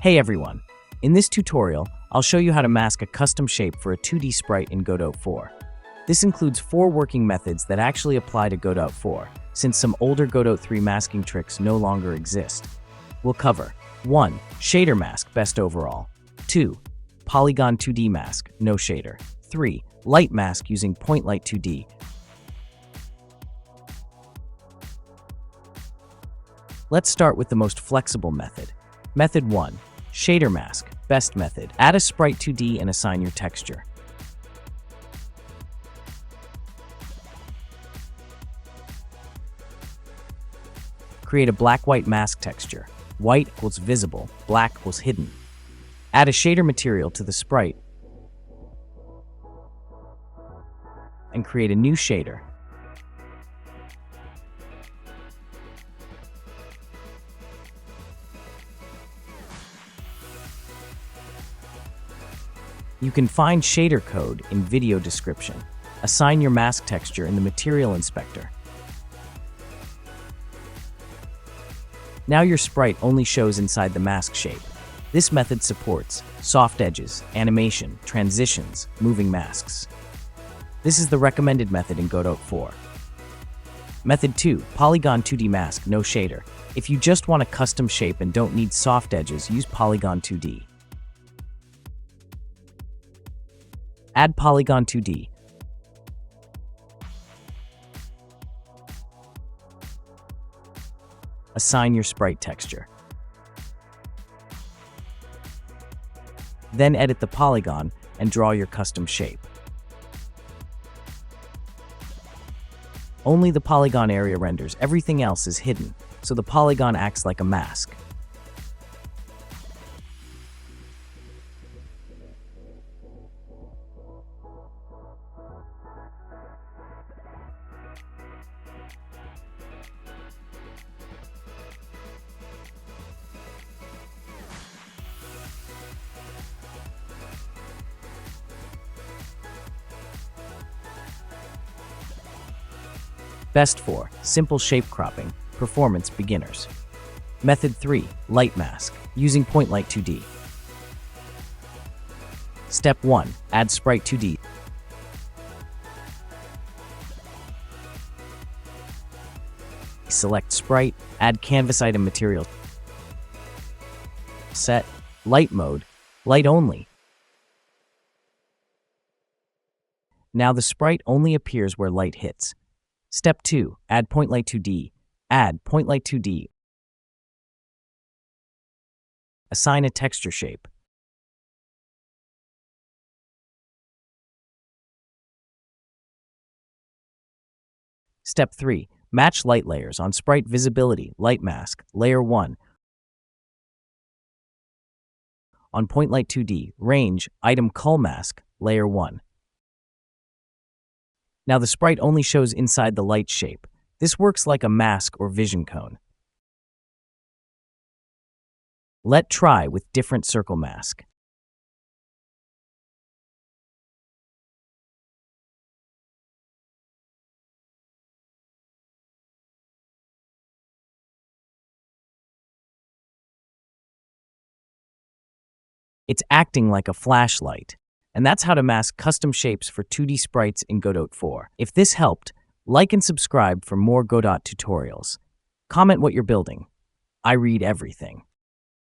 Hey everyone! In this tutorial, I'll show you how to mask a custom shape for a 2D sprite in Godot 4. This includes 4 working methods that actually apply to Godot 4, since some older Godot 3 masking tricks no longer exist. We'll cover 1. Shader mask, best overall. 2. Polygon2D mask, no shader. 3. Light mask using Polygon2D. Let's start with the most flexible method. Method 1. Shader mask, best method. Add a sprite 2D and assign your texture. Create a black-white mask texture. White equals visible, black equals hidden. Add a shader material to the sprite and create a new shader. You can find shader code in video description. Assign your mask texture in the material inspector. Now your sprite only shows inside the mask shape. This method supports soft edges, animation, transitions, moving masks. This is the recommended method in Godot 4. Method 2, Polygon2D Mask, no shader. If you just want a custom shape and don't need soft edges, use Polygon2D. Add Polygon2D. Assign your sprite texture. Then edit the polygon and draw your custom shape. Only the polygon area renders, everything else is hidden, so the polygon acts like a mask. Best for simple shape cropping, performance beginners. Method 3, light mask, using Polygon2D. Step 1, add sprite 2D. Select sprite, add canvas item material. Set light mode, light only. Now the sprite only appears where light hits. Step 2, add Polygon2D. Add Polygon2D. Assign a texture shape. Step 3, match light layers on sprite visibility, light mask, layer 1. On Polygon2D, range, item cull mask, layer 1. Now the sprite only shows inside the light shape. This works like a mask or vision cone. Let's try with different circle mask. It's acting like a flashlight. And that's how to mask custom shapes for 2D sprites in Godot 4. If this helped, like and subscribe for more Godot tutorials. Comment what you're building. I read everything.